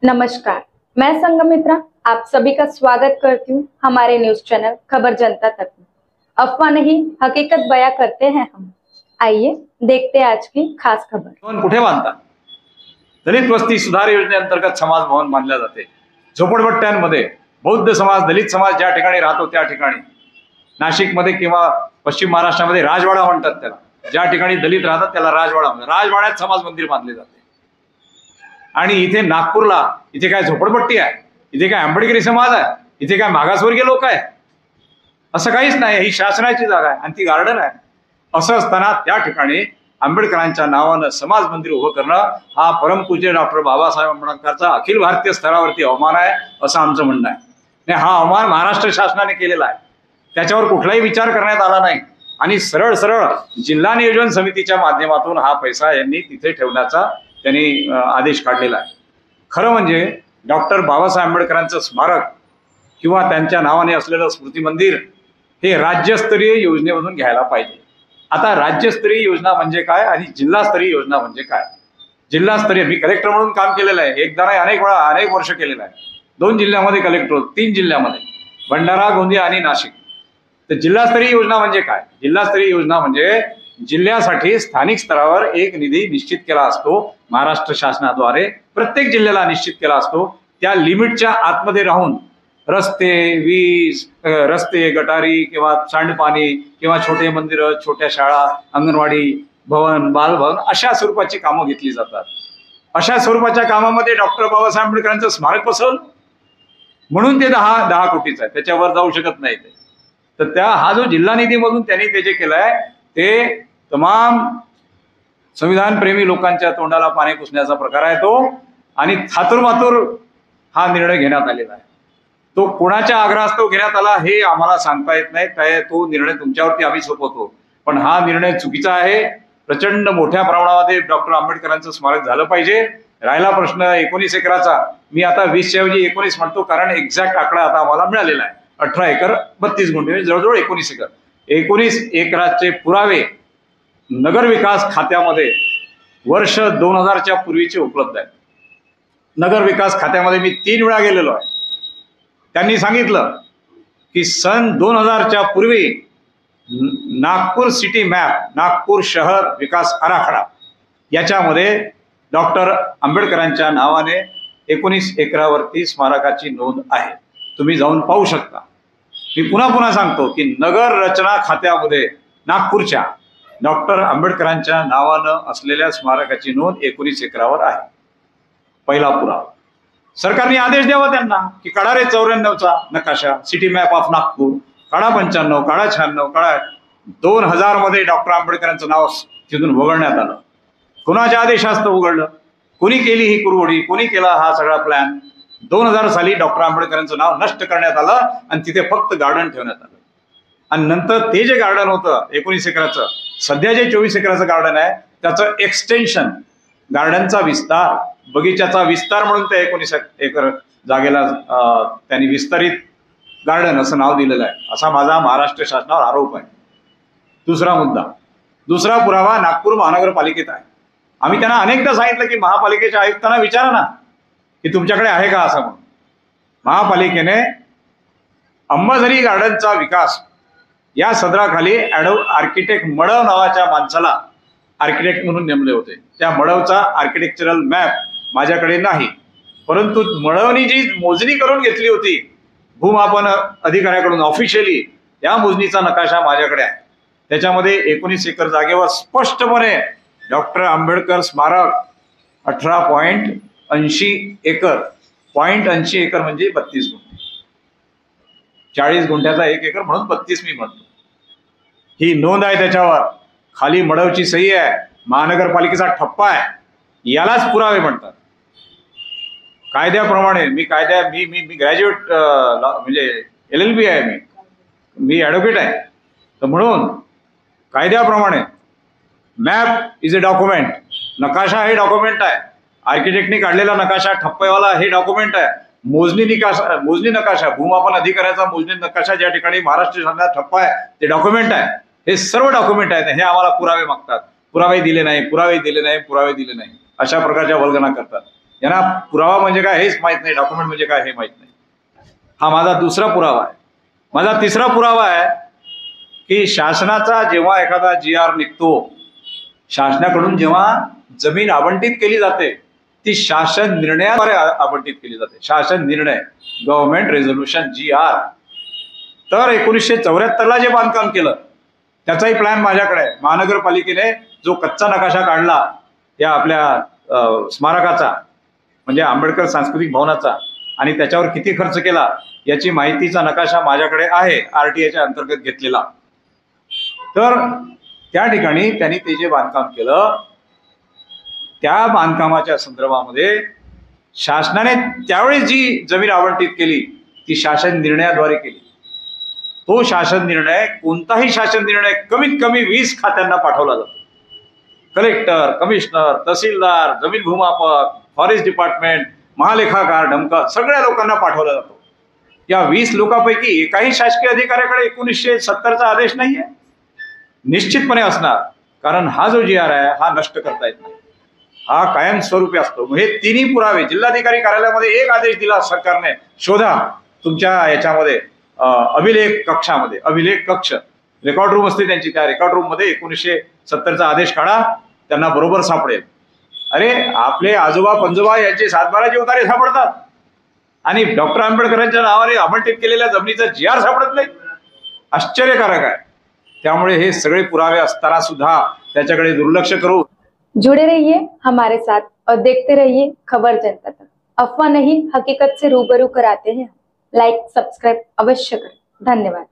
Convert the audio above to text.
नमस्कार, मैं संगमित्रा आप सभी का स्वागत करती हूँ हमारे न्यूज चैनल खबर जनता तक में। अफवाह नहीं हकीकत बयां करते हैं हम। आइए देखते हैं आज की खास खबर। कुठे बांधतात? दलित वस्ती सुधार योजनेअंतर्गत समाज भवन बांधल्या जाते। झोपडपट्ट्यांमध्ये बौद्ध समाज, दलित समाज ज्या ठिकाणी राहतो त्या ठिकाणी नाशिकमध्ये किंवा पश्चिम महाराष्ट्रामध्ये राजवाडा म्हणतात त्याला, ज्या ठिकाणी दलित राहतात त्याला राजवाडा म्हणतात। राजवाड्यात समाज मंदिर बांधले जाते। आणि इथे नागपूरला इथे काय झोपडपट्टी आहे? इथे काय आंबेडकरी समाज आहे? इथे काय मागासवर्गीय लोक आहे? असं काहीच नाही। ही शासनाची जागा आहे आणि ती गार्डन आहे। असं असताना त्या ठिकाणी आंबेडकरांच्या नावानं समाज मंदिर उभं करणं हा परमपूज्य डॉक्टर बाबासाहेब आंबेडकरांचा अखिल भारतीय स्तरावरती अवमान आहे असं आमचं म्हणणं आहे। हा अवमान महाराष्ट्र शासनाने केलेला आहे, त्याच्यावर कुठलाही विचार करण्यात आला नाही आणि सरळ सरळ जिल्हा नियोजन समितीच्या माध्यमातून हा पैसा यांनी तिथे ठेवण्याचा त्यांनी आदेश काढलेला आहे। खरं म्हणजे डॉक्टर बाबासाहेब आंबेडकरांचं स्मारक किंवा त्यांच्या नावाने असलेलं स्मृती मंदिर हे राज्यस्तरीय योजनेमधून घ्यायला पाहिजे। आता राज्यस्तरीय योजना म्हणजे काय आणि जिल्हास्तरीय योजना म्हणजे काय? जिल्हास्तरीय मी कलेक्टर म्हणून काम केलेलं आहे, एकदा नाही अनेक वेळा अनेक वर्ष केलेलं आहे। 2 जिल्ह्यामध्ये कलेक्टर, 3 जिल्ह्यामध्ये भंडारा, गोंदिया आणि नाशिक। तर जिल्हास्तरीय योजना म्हणजे काय? जिल्हास्तरीय योजना म्हणजे जिल्ह्यासाठी स्थानिक स्तरावर एक निधी निश्चित केला असतो महाराष्ट्र शासनाद्वारे, प्रत्येक जिल्ह्याला निश्चित केला असतो। त्या लिमिटच्या आतमध्ये राहून रस्ते, वीज, रस्ते, गटारी किंवा सांडपाणी किंवा छोटे मंदिरं, छोट्या शाळा, अंगणवाडी भवन, बालभवन अशा स्वरूपाची कामं घेतली जातात। अशा स्वरूपाच्या कामामध्ये डॉक्टर बाबासाहेब आंबेडकरांचं स्मारक बसवलं म्हणून ते 10 कोटीचं आहे, त्याच्यावर जाऊ शकत नाही ते। तर हा जो जिल्हा निधीमधून त्यांनी ते जे केलंय ते तमाम संविधान प्रेमी लोकांच्या तोंडाला पाणी पुसण्याचा प्रकार आहे तो, आणि थातुरमातुर हा निर्णय घेण्यात आलेला आहे। तो कोणाच्या आग्रहास्तव घेण्यात आला हे आम्हाला सांगता येत नाही, काय तो निर्णय तुमच्यावरती आम्ही सोपवतो, पण हा निर्णय चुकीचा आहे। प्रचंड मोठ्या प्रमाणामध्ये डॉक्टर आंबेडकरांचं स्मारक झालं पाहिजे। राहिला प्रश्न 19 एकराचा, मी आता 20 ऐवजी 19 म्हणतो कारण एक्झॅक्ट आकडा आता आम्हाला मिळालेला आहे। 18 एकर 32 गुंठे, जवळजवळ 19 एकर। 19 एकराचे पुरावे नगर विकास खात्यामध्ये वर्ष 2000च्या पूर्वीचे उपलब्ध आहेत। नगर विकास खात्यामध्ये मी 3 वेळा गेलेलो आहे। त्यांनी सांगितलं की सन 2000च्या पूर्वी नागपूर सिटी मॅप, नागपूर शहर विकास आराखडा याच्यामध्ये डॉक्टर आंबेडकरांच्या नावाने 19 एकरावरती स्मारकाची नोंद आहे। तुम्ही जाऊन पाहू शकता। मी पुन्हा सांगतो की नगर रचना खात्यामध्ये नागपूरच्या डॉक्टर आंबेडकरांच्या नावानं असलेल्या स्मारकाची नोंद 19 एकरावर आहे। पहिला पुरावा। सरकारने आदेश द्यावा त्यांना की काढा रे 94चा नकाशा, सिटी मॅप ऑफ नागपूर, काढा 95, काढा 96, काढा। 2000 मध्ये डॉक्टर आंबेडकरांचं नाव तिथून वगळण्यात आलं। कोणाच्या आदेशास्तव उघडलं? कोणी केली ही कुरघोडी? कोणी केला हा सगळा प्लॅन? 2000 साली डॉक्टर आंबेडकरांचं नाव नष्ट करण्यात आलं आणि तिथे फक्त गार्डन ठेवण्यात आलं। आणि नंतर ते जे गार्डन होतं 19 एकराचं, सध्या जे 24 एकराचं गार्डन आहे त्याचं एक्सटेन्शन, गार्डनचा विस्तार, बगीचाचा विस्तार म्हणून त्या 19 एकर जागेला त्यांनी विस्तारित गार्डन असं नाव दिलेलं आहे, असा माझा महाराष्ट्र शासनावर आरोप आहे। दुसरा मुद्दा, दुसरा पुरावा नागपूर महानगरपालिकेत आहे। आम्ही त्यांना अनेकदा सांगितलं की महापालिकेच्या आयुक्तांना विचारा ना की तुमच्याकडे आहे का असं म्हणून। महापालिकेने अंबाझरी गार्डनचा विकास या सदराखाली आर्किटेक्ट मडव नावाच्या माणसाला आर्किटेक्ट म्हणून नेमले होते। त्या मडवचा आर्किटेक्चरल मॅप माझ्याकडे नाही, परंतु मडवनी जी मोजणी करून घेतली होती भूमापन अधिकाऱ्याकडून ऑफिशियली, त्या मोजणीचा नकाशा माझ्याकडे आहे। त्याच्यामध्ये 19 एकर जागेवर स्पष्टपणे डॉक्टर आंबेडकर स्मारक 18.80 एकर, 0.80 एकर म्हणजे 32 गुंठे, 40 गुंठ्याचा 1 एकर म्हणून 32 मी म्हणतो। ही नोंद आहे त्याच्यावर, खाली मडवची सही आहे, महानगरपालिकेचा ठप्पा आहे, यालाच पुरावे म्हणतात। कायद्याप्रमाणे मी ग्रॅज्युएट म्हणजे LLB आहे, मी ॲडव्होकेट आहे, तर म्हणून कायद्याप्रमाणे मॅप इज अ डॉक्युमेंट, नकाशा हे डॉक्युमेंट आहे। आर्किटेक्टनी काढलेला नकाशा, ठप्पेवाला हे डॉक्युमेंट आहे। मोजणी नकाशा, भूमापन अधिकाऱ्याचा मोजणी नकाशा ज्या ठिकाणी महाराष्ट्र शासनाचा ठप्पा आहे ते डॉक्युमेंट आहे। हे सर्व डॉक्युमेंट आहेत, हे आम्हाला पुरावे मागतात। पुरावे दिले नाही, पुरावे दिले नाही, पुरावे दिले नाही, अशा प्रकारच्या वल्गना करतात। ज्यांना पुरावा म्हणजे काय हेच माहित नाही, डॉक्युमेंट म्हणजे काय हे माहित नाही. हा माझा दुसरा पुरावा आहे. माझा तिसरा पुरावा आहे की शासनाचा जेव्हा एखादा GR निघतो, शासनाकडून जेव्हा जमीन आवंटित केली जाते ती शासन निर्णयाद्वारे आवंटित केली जाते. शासन निर्णय, गव्हर्नमेंट रेझोल्युशन GR. तर 1974ला जे बांधकाम केलं त्याचाही प्लॅन माझ्याकडे आहे. महानगरपालिकेने जो कच्चा नकाशा काढला त्या आपल्या स्मारकाचा म्हणजे आंबेडकर सांस्कृतिक भवनाचा आणि त्याच्यावर किती खर्च केला याची माहितीचा नकाशा माझ्याकडे आहे, RTIच्या अंतर्गत घेतलेला. तर त्या ठिकाणी त्यांनी ते जे बांधकाम केलं त्या बांधकामाच्या संदर्भामध्ये शासनाने त्यावेळी जी जमीन आवंटित केली ती शासन निर्णयाद्वारे केली. तो शासन निर्णय, कोणताही शासन निर्णय कमीत कमी 20 खात्यांना पाठवला जातो. कलेक्टर, कमिशनर, तहसीलदार, जमीन भूमापक, फॉरेस्ट डिपार्टमेंट, महालेखाकार, ढमका सगळ्या लोकांना पाठवला जातो. या 20 लोकांपैकी एकाही शासकीय अधिकाऱ्याकडे 1970चा आदेश नाहीये. निश्चितपणे असणार, कारण हा जो GR आहे हा नष्ट करता येत नाही, हा कायमस्वरूपी असतो. हे तिन्ही पुरावे जिल्हाधिकारी कार्यालयामध्ये एक आदेश दिला सरकारने, शोधा तुमच्या याच्यामध्ये अभिलेख कक्षामध्ये, अभिलेख कक्ष रेकॉर्ड रूम असते त्यांची, त्या रेकॉर्ड रूम मध्ये 1970चा आदेश काढा, त्यांना बरोबर सापडेल. अरे आपले आजोबा पंजोबा यांचे 7-12 उतारे सापडतात आणि डॉक्टर आंबेडकरांच्या नावाने आवंटित केलेल्या जमिनीचा GR सापडत नाही. आश्चर्यकारक आहे. त्यामुळे हे सगळे पुरावे असताना सुद्धा त्याच्याकडे दुर्लक्ष करू. जुड़े रहिए हमारे साथ और देखते रहिए खबर जनता तक. अफवाह नहीं, हकीकत से रूबरू कराते हैं. लाइक सब्सक्राइब अवश्य करें. धन्यवाद.